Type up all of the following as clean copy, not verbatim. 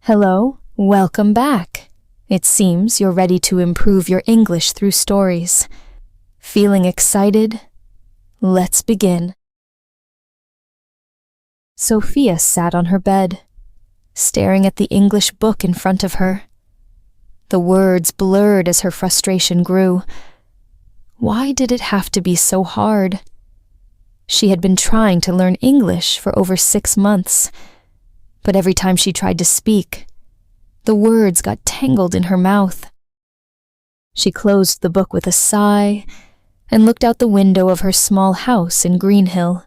Hello, welcome back. It seems you're ready to improve your English through stories. Feeling excited? Let's begin. Sophia sat on her bed, staring at the English book in front of her. The words blurred as her frustration grew. Why did it have to be so hard? She had been trying to learn English for over 6 months, but every time she tried to speak, the words got tangled in her mouth. She closed the book with a sigh and looked out the window of her small house in Greenhill,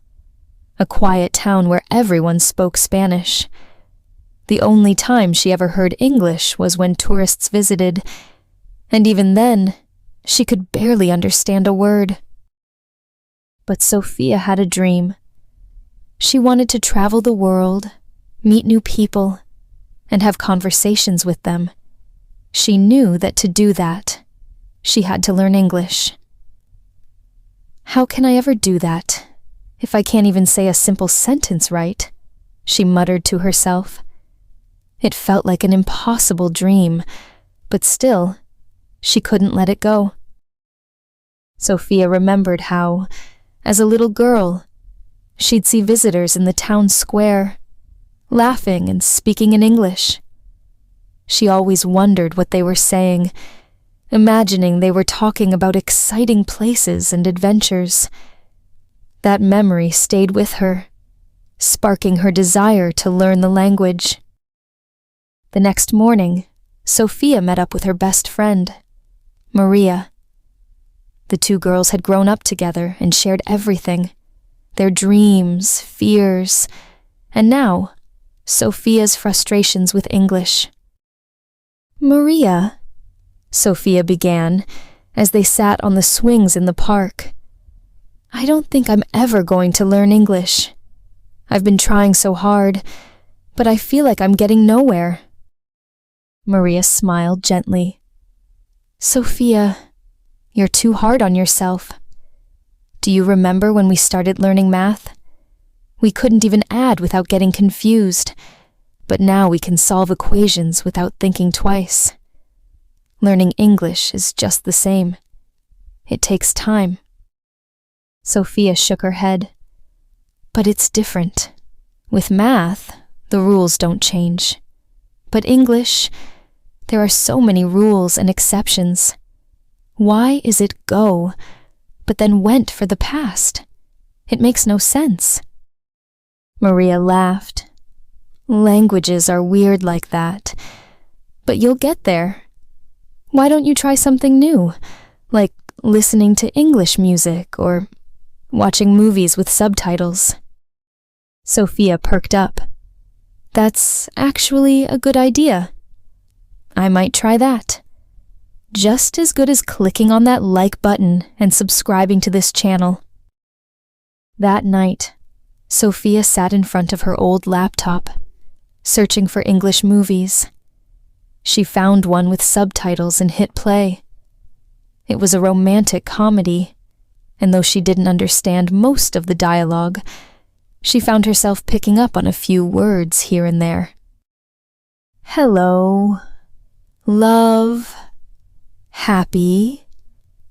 a quiet town where everyone spoke Spanish. The only time she ever heard English was when tourists visited, and even then, she could barely understand a word. But Sophia had a dream. She wanted to travel the world, meet new people, and have conversations with them. She knew that to do that, she had to learn English. How can I ever do that, if I can't even say a simple sentence right? She muttered to herself. It felt like an impossible dream, but still, she couldn't let it go. Sophia remembered how, as a little girl, she'd see visitors in the town square, laughing and speaking in English. She always wondered what they were saying, imagining they were talking about exciting places and adventures. That memory stayed with her, sparking her desire to learn the language. The next morning, Sophia met up with her best friend, Maria. The two girls had grown up together and shared everything, their dreams, fears, and now, Sophia's frustrations with English. "Maria," Sophia began, as they sat on the swings in the park, "I don't think I'm ever going to learn English. I've been trying so hard, but I feel like I'm getting nowhere." Maria smiled gently. "Sophia, you're too hard on yourself. Do you remember when we started learning math? We couldn't even add without getting confused, but now we can solve equations without thinking twice. Learning English is just the same. It takes time." Sophia shook her head. "But it's different. With math, the rules don't change. But English, there are so many rules and exceptions. Why is it go, but then went for the past? It makes no sense." Maria laughed. "Languages are weird like that, but you'll get there. Why don't you try something new, like listening to English music or watching movies with subtitles?" Sophia perked up. "That's actually a good idea. I might try that. Just as good as clicking on that like button and subscribing to this channel." That night, Sophia sat in front of her old laptop, searching for English movies. She found one with subtitles and hit play. It was a romantic comedy, and though she didn't understand most of the dialogue, she found herself picking up on a few words here and there. "Hello, love, happy,"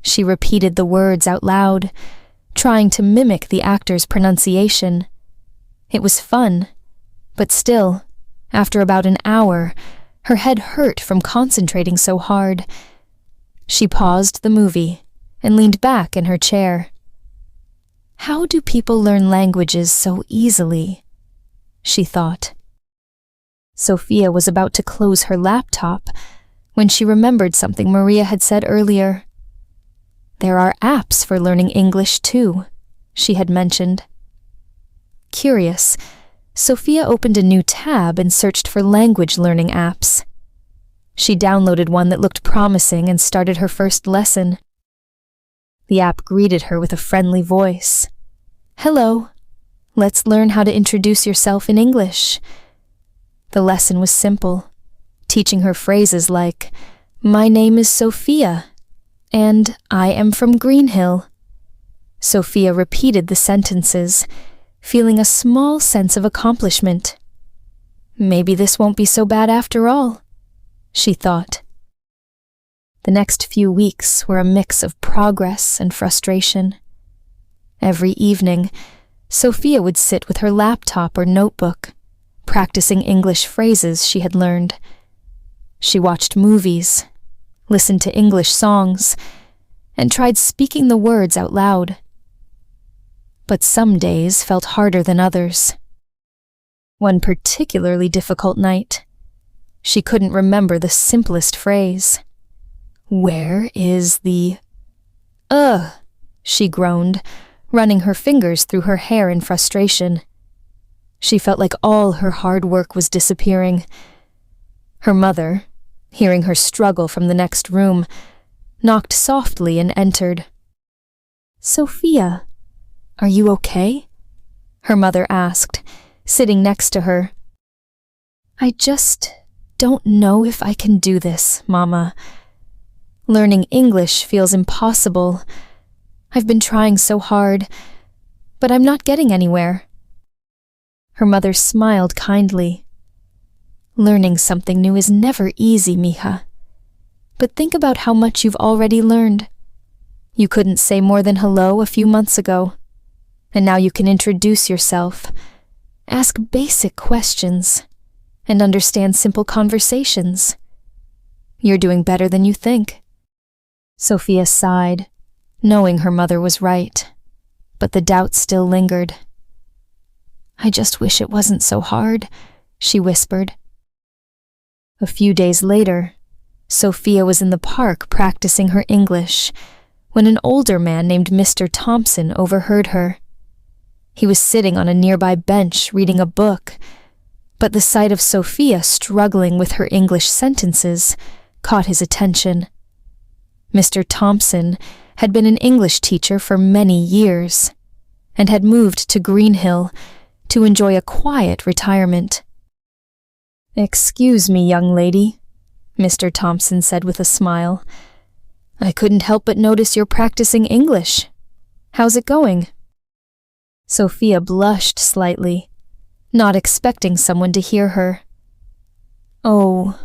she repeated the words out loud, trying to mimic the actor's pronunciation. It was fun, but still, after about an hour, her head hurt from concentrating so hard. She paused the movie and leaned back in her chair. How do people learn languages so easily? She thought. Sophia was about to close her laptop when she remembered something Maria had said earlier. There are apps for learning English too, she had mentioned. Curious, Sophia opened a new tab and searched for language learning apps. She downloaded one that looked promising and started her first lesson. The app greeted her with a friendly voice. "Hello, let's learn how to introduce yourself in English." The lesson was simple, teaching her phrases like, "My name is Sophia," and "I am from Greenhill." Sophia repeated the sentences, feeling a small sense of accomplishment. Maybe this won't be so bad after all, she thought. The next few weeks were a mix of progress and frustration. Every evening, Sophia would sit with her laptop or notebook, practicing English phrases she had learned. She watched movies, listened to English songs, and tried speaking the words out loud. But some days felt harder than others. One particularly difficult night, she couldn't remember the simplest phrase. Where is the... Ugh, she groaned, running her fingers through her hair in frustration. She felt like all her hard work was disappearing. Her mother, hearing her struggle from the next room, knocked softly and entered. "Sophia, are you okay?" her mother asked, sitting next to her. "I just don't know if I can do this, Mama. Learning English feels impossible. I've been trying so hard, but I'm not getting anywhere." Her mother smiled kindly. "Learning something new is never easy, Mija. But think about how much you've already learned. You couldn't say more than hello a few months ago, and now you can introduce yourself, ask basic questions, and understand simple conversations. You're doing better than you think." Sophia sighed, knowing her mother was right, but the doubt still lingered. "I just wish it wasn't so hard," she whispered. A few days later, Sophia was in the park practicing her English when an older man named Mr. Thompson overheard her. He was sitting on a nearby bench reading a book, but the sight of Sophia struggling with her English sentences caught his attention. Mr. Thompson had been an English teacher for many years and had moved to Greenhill to enjoy a quiet retirement. "Excuse me, young lady," Mr. Thompson said with a smile. "I couldn't help but notice you're practicing English. How's it going?" Sophia blushed slightly, not expecting someone to hear her. "Oh,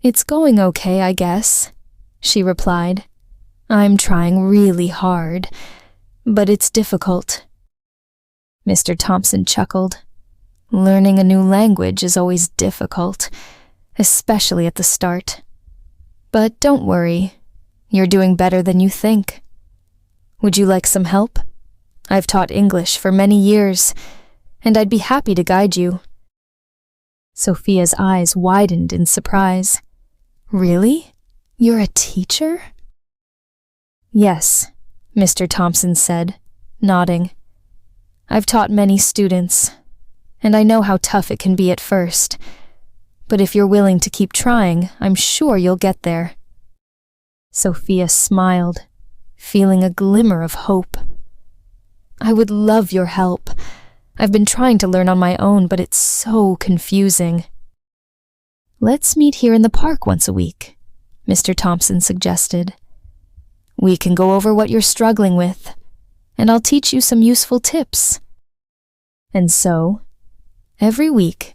it's going okay, I guess," she replied. "I'm trying really hard, but it's difficult." Mr. Thompson chuckled. "Learning a new language is always difficult, especially at the start. But don't worry, you're doing better than you think. Would you like some help? I've taught English for many years, and I'd be happy to guide you." Sophia's eyes widened in surprise. "Really? You're a teacher?" "Yes," Mr. Thompson said, nodding. "I've taught many students, and I know how tough it can be at first. But if you're willing to keep trying, I'm sure you'll get there." Sophia smiled, feeling a glimmer of hope. "I would love your help. I've been trying to learn on my own, but it's so confusing." "Let's meet here in the park once a week," Mr. Thompson suggested. "We can go over what you're struggling with, and I'll teach you some useful tips." And so, every week,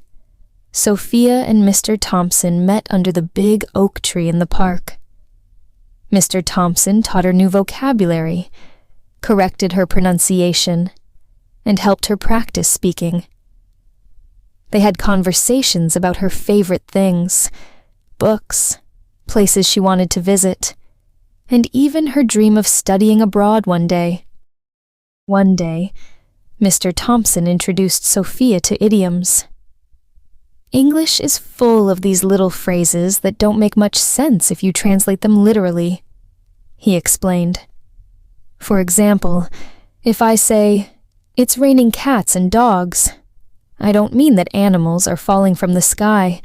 Sophia and Mr. Thompson met under the big oak tree in the park. Mr. Thompson taught her new vocabulary, corrected her pronunciation, and helped her practice speaking. They had conversations about her favorite things, books, places she wanted to visit, and even her dream of studying abroad one day. One day, Mr. Thompson introduced Sophia to idioms. "English is full of these little phrases that don't make much sense if you translate them literally," he explained. "For example, if I say, 'It's raining cats and dogs,' I don't mean that animals are falling from the sky.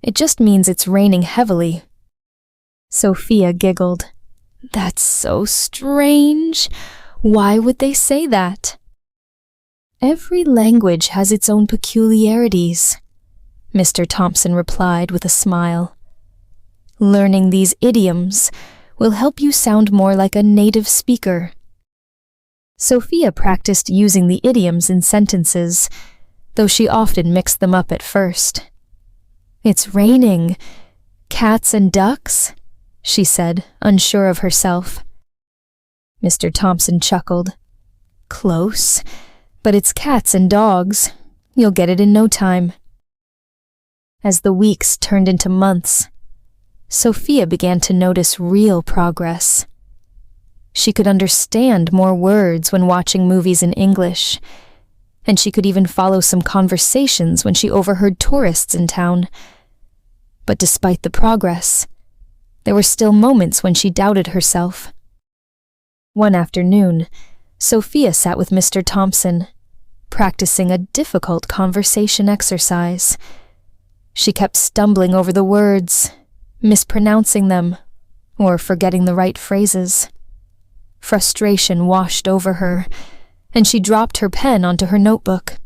It just means it's raining heavily." Sophia giggled. "That's so strange. Why would they say that?" "Every language has its own peculiarities," Mr. Thompson replied with a smile. "Learning these idioms will help you sound more like a native speaker." Sophia practiced using the idioms in sentences, though she often mixed them up at first. "It's raining. Cats and ducks?" she said, unsure of herself. Mr. Thompson chuckled. "Close, but it's cats and dogs. You'll get it in no time." As the weeks turned into months, Sophia began to notice real progress. She could understand more words when watching movies in English, and she could even follow some conversations when she overheard tourists in town. But despite the progress, there were still moments when she doubted herself. One afternoon, Sophia sat with Mr. Thompson, practicing a difficult conversation exercise. She kept stumbling over the words, mispronouncing them, or forgetting the right phrases. Frustration washed over her, and she dropped her pen onto her notebook.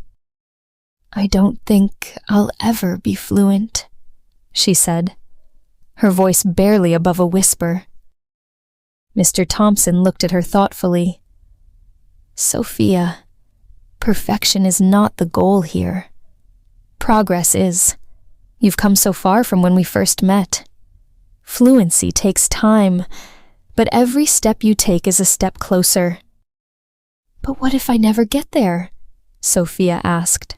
"I don't think I'll ever be fluent," she said, her voice barely above a whisper. Mr. Thompson looked at her thoughtfully. "Sophia, perfection is not the goal here. Progress is. You've come so far from when we first met. Fluency takes time, but every step you take is a step closer." "But what if I never get there?" Sophia asked,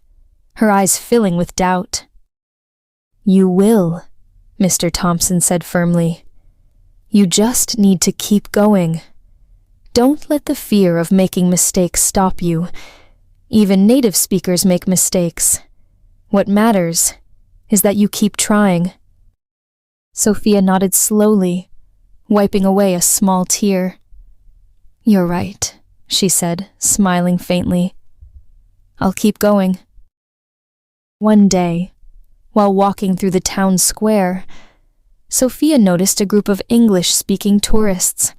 her eyes filling with doubt. "You will," Mr. Thompson said firmly. "You just need to keep going. Don't let the fear of making mistakes stop you. Even native speakers make mistakes. What matters is that you keep trying." Sophia nodded slowly, wiping away a small tear. "You're right," she said, smiling faintly. "I'll keep going." One day, while walking through the town square, Sophia noticed a group of English-speaking tourists.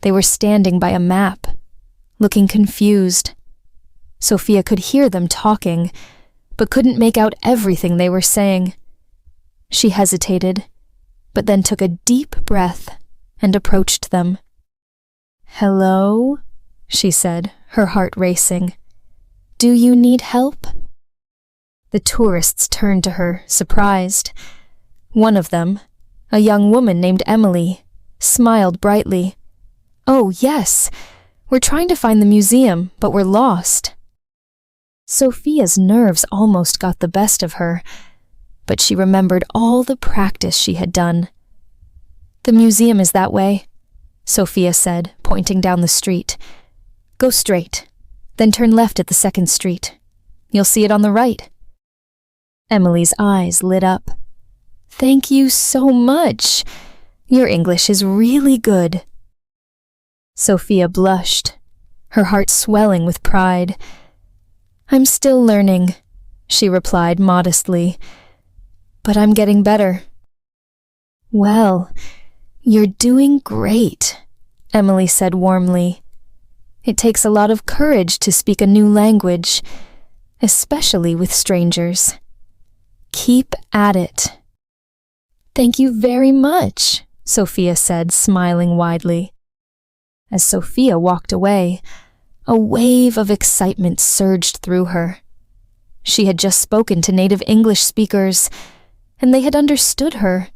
They were standing by a map, looking confused. Sophia could hear them talking, but couldn't make out everything they were saying. She hesitated, but then took a deep breath and approached them. "Hello?" she said, her heart racing. "Do you need help?" The tourists turned to her, surprised. One of them, a young woman named Emily, smiled brightly. "Oh, yes, we're trying to find the museum, but we're lost." Sophia's nerves almost got the best of her, but she remembered all the practice she had done. "The museum is that way," Sophia said, pointing down the street. "Go straight, then turn left at the second street. You'll see it on the right." Emily's eyes lit up. "Thank you so much. Your English is really good." Sophia blushed, her heart swelling with pride. "I'm still learning," she replied modestly, "but I'm getting better." "Well, you're doing great," Emily said warmly. "It takes a lot of courage to speak a new language, especially with strangers. Keep at it." "Thank you very much," Sophia said, smiling widely. As Sophia walked away, a wave of excitement surged through her. She had just spoken to native English speakers, and they had understood her.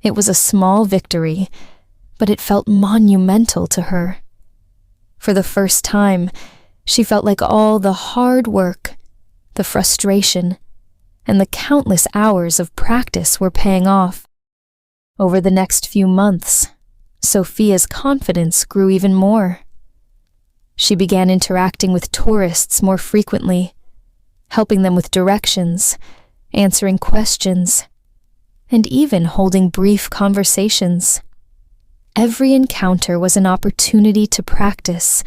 It was a small victory, but it felt monumental to her. For the first time, she felt like all the hard work, the frustration, and the countless hours of practice were paying off. Over the next few months, Sophia's confidence grew even more. She began interacting with tourists more frequently, helping them with directions, answering questions, and even holding brief conversations. Every encounter was an opportunity to practice,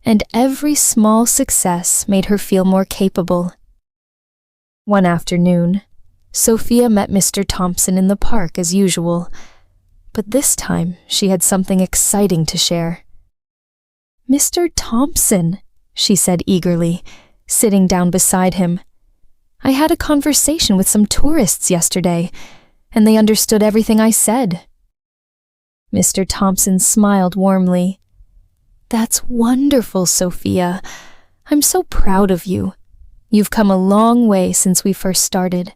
and every small success made her feel more capable. One afternoon, Sophia met Mr. Thompson in the park as usual, but this time she had something exciting to share. "Mr. Thompson," she said eagerly, sitting down beside him, "I had a conversation with some tourists yesterday, and they understood everything I said." Mr. Thompson smiled warmly. "That's wonderful, Sophia. I'm so proud of you. You've come a long way since we first started.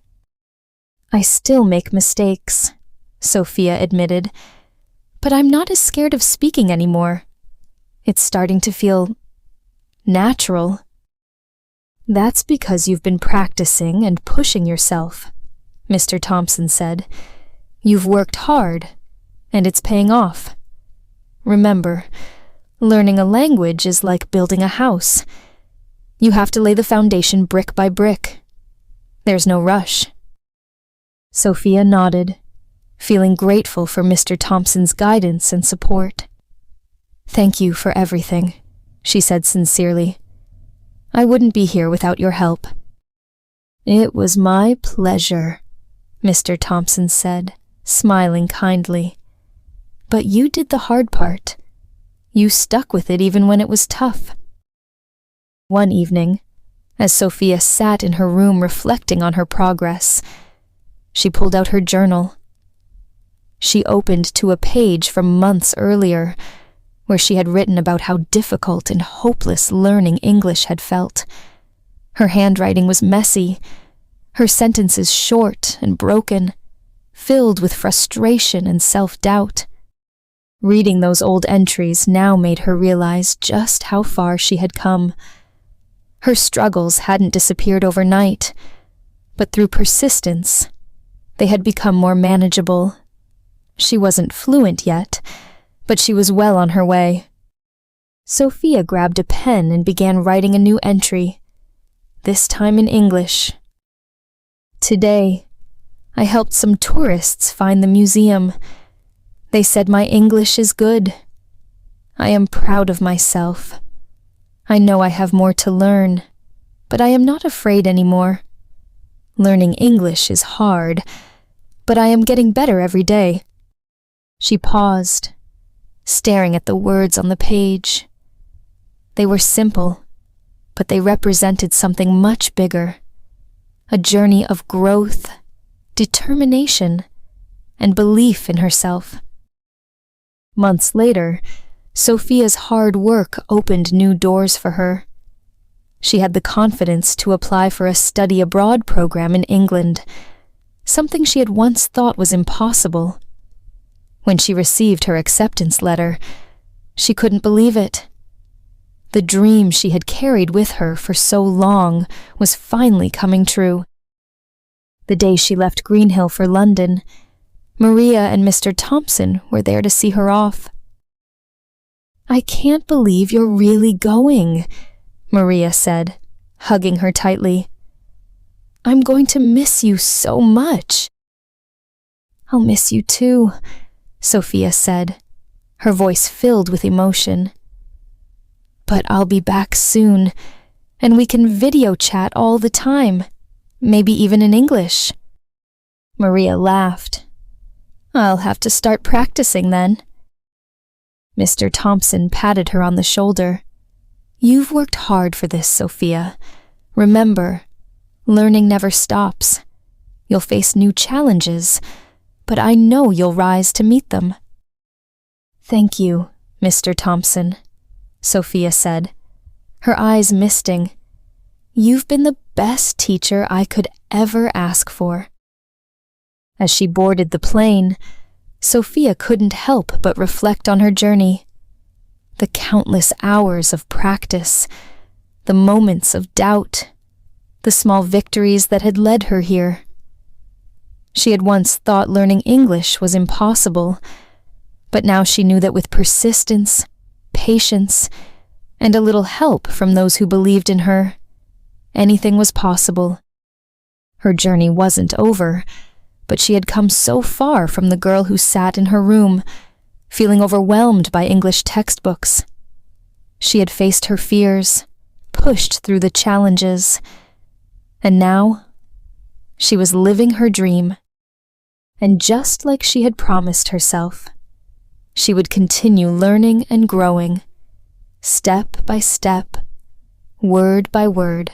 I still make mistakes, Sophia admitted, but I'm not as scared of speaking anymore. It's starting to feel natural. That's because you've been practicing and pushing yourself, Mr. Thompson said. You've worked hard, and it's paying off. Remember, learning a language is like building a house. You have to lay the foundation brick by brick. There's no rush. Sophia nodded, feeling grateful for Mr. Thompson's guidance and support. Thank you for everything, she said sincerely. I wouldn't be here without your help. It was my pleasure, Mr. Thompson said, smiling kindly. But you did the hard part. You stuck with it even when it was tough. One evening, as Sophia sat in her room reflecting on her progress, she pulled out her journal. She opened to a page from months earlier, where she had written about how difficult and hopeless learning English had felt. Her handwriting was messy, her sentences short and broken, filled with frustration and self-doubt. Reading those old entries now made her realize just how far she had come. Her struggles hadn't disappeared overnight, but through persistence, they had become more manageable. She wasn't fluent yet, but she was well on her way. Sophia grabbed a pen and began writing a new entry, this time in English. Today, I helped some tourists find the museum. They said my English is good. I am proud of myself. I know I have more to learn, but I am not afraid anymore. Learning English is hard, but I am getting better every day. She paused, staring at the words on the page. They were simple, but they represented something much bigger. A journey of growth, determination, and belief in herself. Months later, Sophia's hard work opened new doors for her. She had the confidence to apply for a study abroad program in England, something she had once thought was impossible. When she received her acceptance letter, she couldn't believe it. The dream she had carried with her for so long was finally coming true. The day she left Greenhill for London, Maria and Mr. Thompson were there to see her off. I can't believe you're really going, Maria said, hugging her tightly. I'm going to miss you so much. I'll miss you too, Sophia said, her voice filled with emotion. But I'll be back soon, and we can video chat all the time, maybe even in English. Maria laughed. I'll have to start practicing then. Mr. Thompson patted her on the shoulder. You've worked hard for this, Sophia. Remember, learning never stops. You'll face new challenges, but I know you'll rise to meet them. Thank you, Mr. Thompson, Sophia said, her eyes misting. You've been the best teacher I could ever ask for. As she boarded the plane, Sophia couldn't help but reflect on her journey. The countless hours of practice, the moments of doubt, the small victories that had led her here. She had once thought learning English was impossible, but now she knew that with persistence, patience, and a little help from those who believed in her, anything was possible. Her journey wasn't over, but she had come so far from the girl who sat in her room, feeling overwhelmed by English textbooks. She had faced her fears, pushed through the challenges, and now she was living her dream. And just like she had promised herself, she would continue learning and growing, step by step, word by word.